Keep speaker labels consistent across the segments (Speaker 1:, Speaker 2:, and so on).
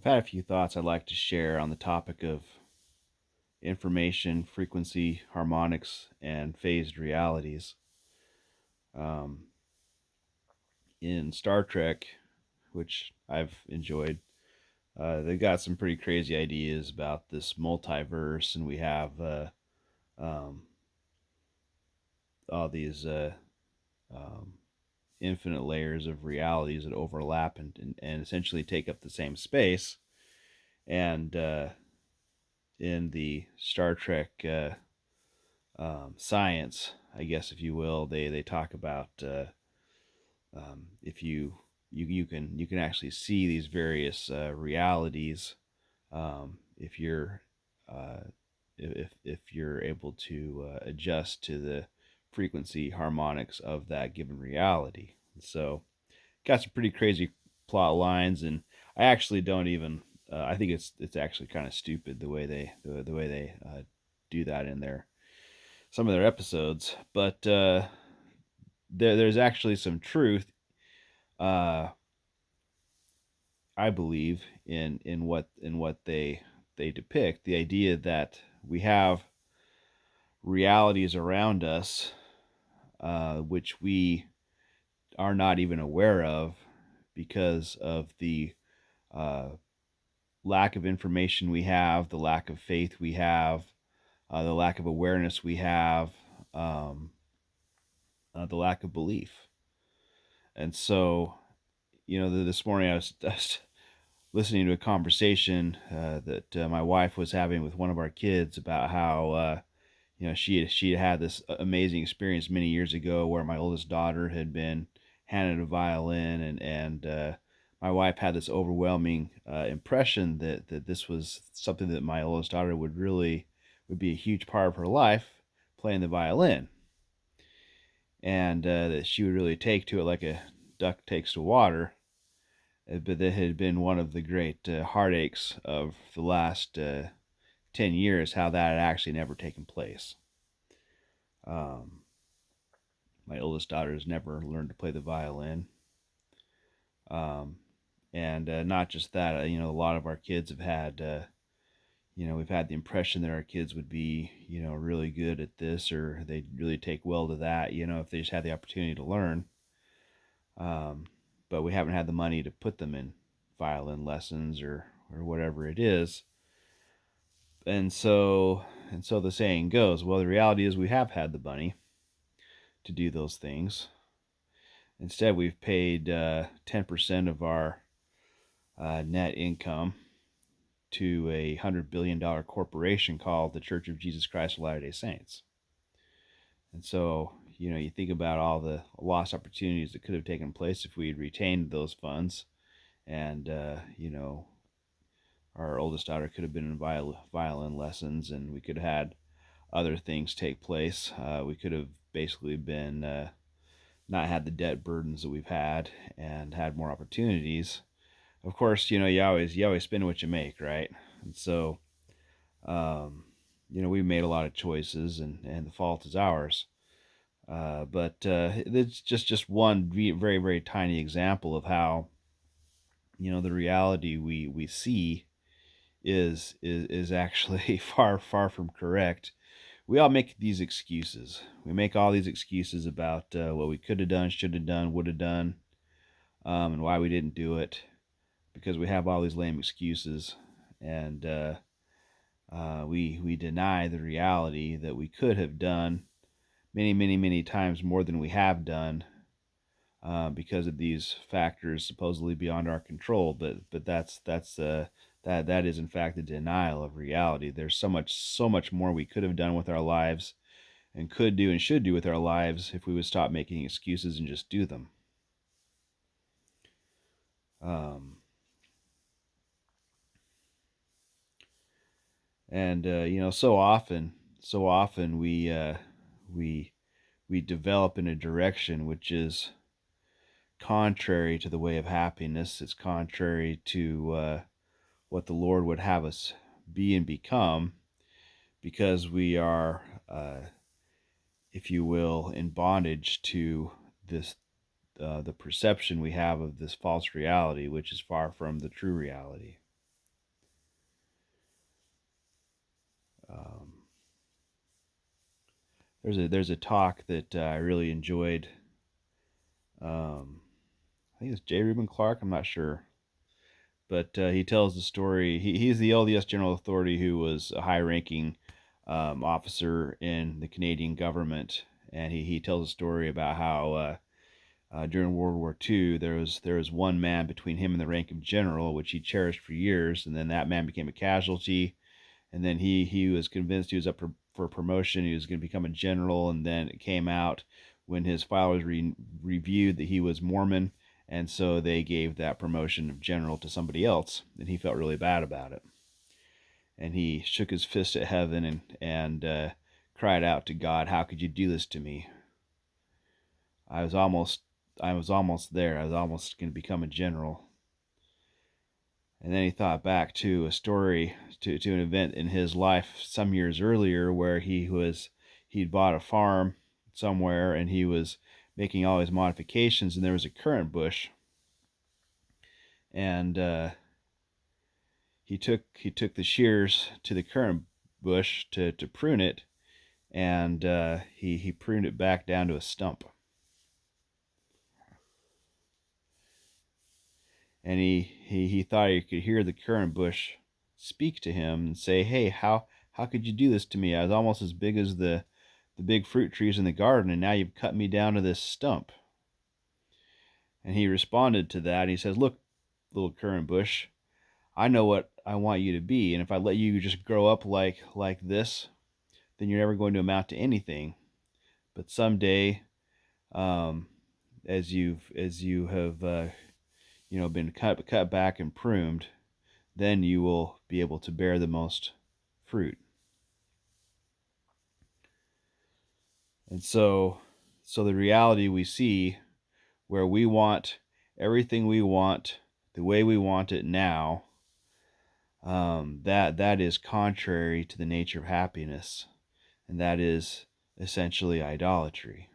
Speaker 1: had a few thoughts I'd like to share on the topic of information, frequency, harmonics, and phased realities. Um, in Star Trek, which I've enjoyed, they got some pretty crazy ideas about this multiverse, and we have um, all these um, infinite layers of realities that overlap and essentially take up the same space. And in the Star Trek science, I guess, if you will, they talk about if you can actually see these various realities if you're uh, if you're able to adjust to the frequency harmonics of that given reality. So got some pretty crazy plot lines, and I actually don't even. I think it's actually kind of stupid the way the way they do that in some of their episodes, but there's actually some truth, uh, I believe, in what they depict. The idea that we have realities around us, which we are not even aware of because of the uh, lack of information we have, the lack of faith we have, the lack of awareness we have, um, the lack of belief. And so, this morning I was listening to a conversation that my wife was having with one of our kids about how she had this amazing experience many years ago where my oldest daughter had been handed a violin, and my wife had this overwhelming impression that this was something that my oldest daughter would be a huge part of her life, playing the violin, and that she would really take to it like a duck takes to water. But that had been one of the great heartaches of the last 10 years, how that had actually never taken place. Um, my oldest daughter has never learned to play the violin. Um, and not just that, a lot of our kids have had, we've had the impression that our kids would be, really good at this, or they'd really take well to that, if they just had the opportunity to learn. Um, but we haven't had the money to put them in violin lessons or whatever it is. And so the saying goes, well, the reality is we have had the money to do those things. Instead, we've paid 10% of our net income to $100 billion corporation called the Church of Jesus Christ of Latter-day Saints. And so, you think about all the lost opportunities that could have taken place if we had retained those funds, and our oldest daughter could have been in violin lessons, and we could have had other things take place. We could have basically been not had the debt burdens that we've had, and had more opportunities. Of course, you always spend what you make, right? And so, um, we made a lot of choices, and the fault is ours. But it's just one very very tiny example of how the reality we see is actually far from correct. We all make these excuses. We make all these excuses about what we could have done, should have done, would have done, and why we didn't do it, because we have all these lame excuses, and we deny the reality that we could have done many times more than we have done, because of these factors supposedly beyond our control. But that is in fact a denial of reality. There's so much more we could have done with our lives, and could do and should do with our lives, if we would stop making excuses and just do them. Um, and so often we we develop in a direction which is contrary to the way of happiness. It's contrary to what the Lord would have us be and become, because we are, if you will, in bondage to this the perception we have of this false reality, which is far from the true reality. Um, there's a talk that I really enjoyed. I think it's J. Reuben Clark. I'm not sure, but he tells the story. He's the LDS General Authority who was a high-ranking officer in the Canadian government, and he tells a story about how during World War II there was one man between him and the rank of general, which he cherished for years, and then that man became a casualty, and then he was convinced he was up for promotion. He was going to become a general, and then it came out when his file was reviewed that he was Mormon, and so they gave that promotion of general to somebody else, and he felt really bad about it. And he shook his fist at heaven and cried out to God, "How could you do this to me? I was almost I was almost there. I was almost going to become a general." And then he thought back to a story, to an event in his life some years earlier where he'd bought a farm somewhere and he was making all his modifications, and there was a currant bush, and he took the shears to the currant bush to prune it, and he pruned it back down to a stump. And he thought he could hear the currant bush speak to him and say, "Hey, how could you do this to me? I was almost as big as the big fruit trees in the garden, and now you've cut me down to this stump." And he responded to that. He says, "Look, little currant bush, I know what I want you to be, and if I let you just grow up like this, then you're never going to amount to anything. But someday, um, as you have been cut back and pruned, then you will be able to bear the most fruit." And so the reality we see, where we want everything we want the way we want it now, that is contrary to the nature of happiness, and that is essentially idolatry.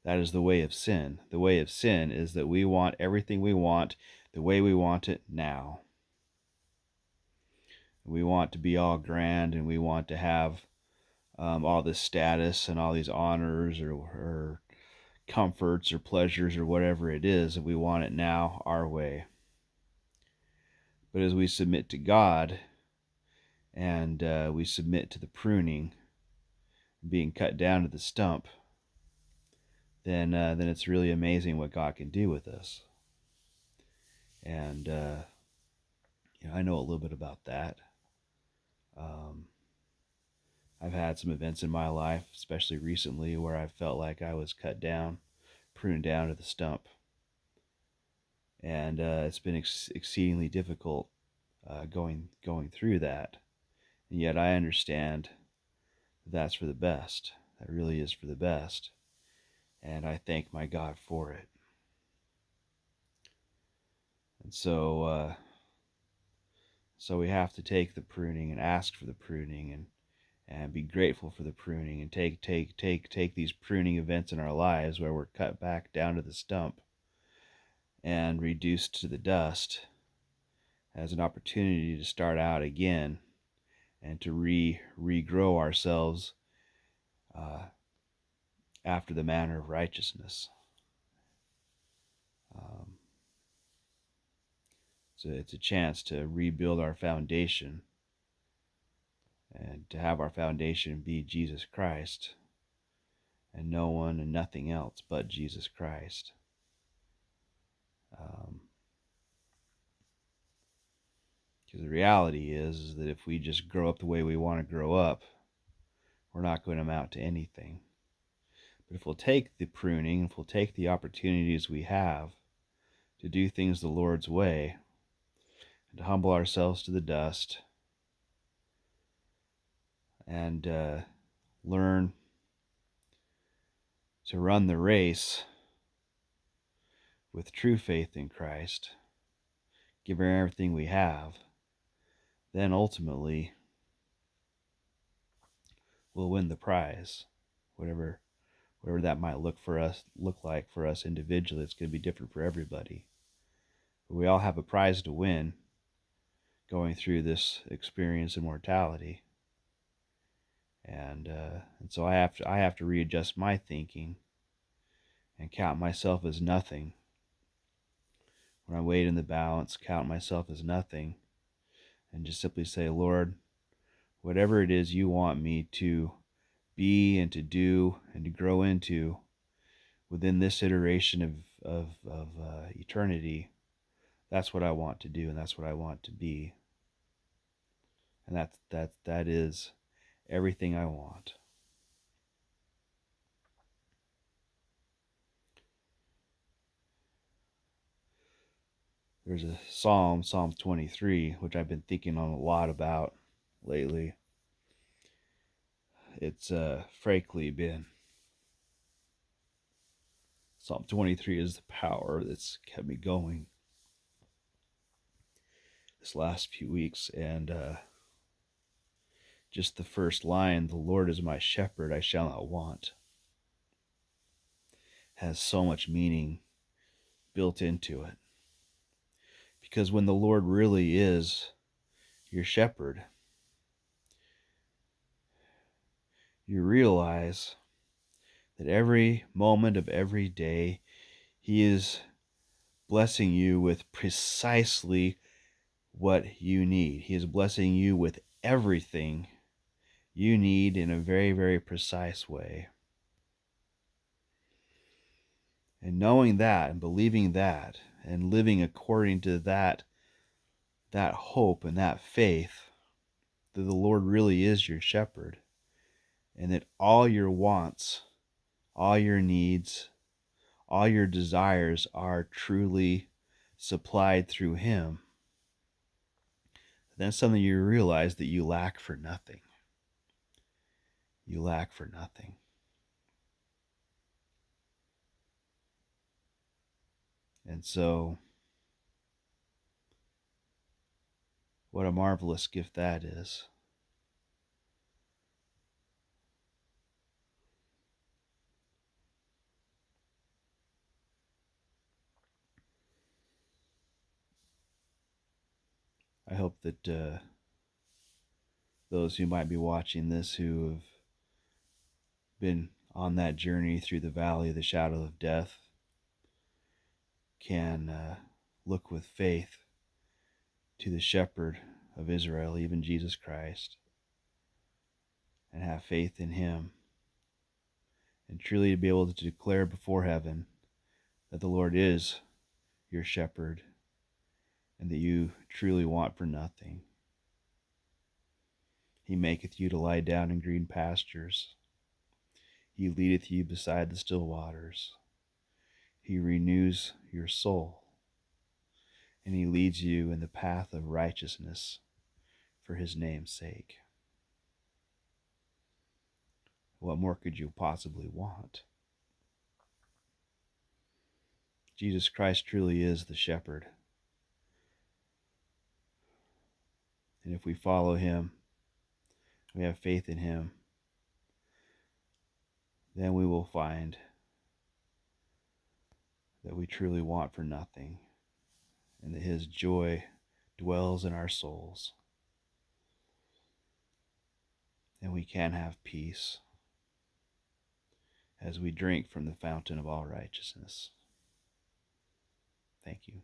Speaker 1: That is the way of sin. The way of sin is that we want everything we want the way we want it now. We want to be all grand, and we want to have all this status and all these honors or comforts or pleasures or whatever it is, and we want it now our way. But as we submit to God and we submit to the pruning, being cut down to the stump, then it's really amazing what God can do with us. And I know a little bit about that. Um, I've had some events in my life, especially recently, where I felt like I was cut down, pruned down to the stump, and it's been exceedingly difficult going through that. And yet I understand that's for the best. That really is for the best, and I thank my God for it. And so we have to take the pruning and ask for the pruning, and be grateful for the pruning, and take these pruning events in our lives where we're cut back down to the stump and reduced to the dust as an opportunity to start out again and to regrow ourselves after the manner of righteousness. Um, so it's a chance to rebuild our foundation and to have our foundation be Jesus Christ, and no one and nothing else but Jesus Christ. Because the reality is that if we just grow up the way we want to grow up, we're not going to amount to anything. But if we'll take the pruning, if we'll take the opportunities we have to do things the Lord's way, and to humble ourselves to the dust, and learn to run the race with true faith in Christ, giving everything we have, then ultimately we'll win the prize. Whatever that might look like for us individually, it's going to be different for everybody. But we all have a prize to win going through this experience of mortality. And so I have to readjust my thinking and count myself as nothing. When I weigh in the balance, count myself as nothing, and just simply say, Lord, whatever it is you want me to be and to do and to grow into within this iteration of eternity, that's what I want to do, and that's what I want to be, and that is everything I want. There's a Psalm 23, which I've been thinking on a lot about lately. It's frankly been Psalm 23 is the power that's kept me going this last few weeks. And just the first line, the Lord is my shepherd, I shall not want, has so much meaning built into it. Because when the Lord really is your shepherd, you realize that every moment of every day, He is blessing you with precisely what you need. He is blessing you with everything you need in a very, very precise way. And knowing that and believing that and living according to that hope and that faith that the Lord really is your shepherd, and that all your wants, all your needs, all your desires are truly supplied through Him, then suddenly you realize that you lack for nothing. You lack for nothing. And so, what a marvelous gift that is. I hope that those who might be watching this who have been on that journey through the valley of the shadow of death can look with faith to the shepherd of Israel, even Jesus Christ, and have faith in Him, and truly to be able to declare before heaven that the Lord is your shepherd and that you truly want for nothing. He maketh you to lie down in green pastures. He leadeth you beside the still waters. He renews your soul, and He leads you in the path of righteousness for His name's sake. What more could you possibly want? Jesus Christ truly is the shepherd. And if we follow Him, we have faith in Him, then we will find that we truly want for nothing, and that His joy dwells in our souls, and we can have peace as we drink from the fountain of all righteousness. Thank you.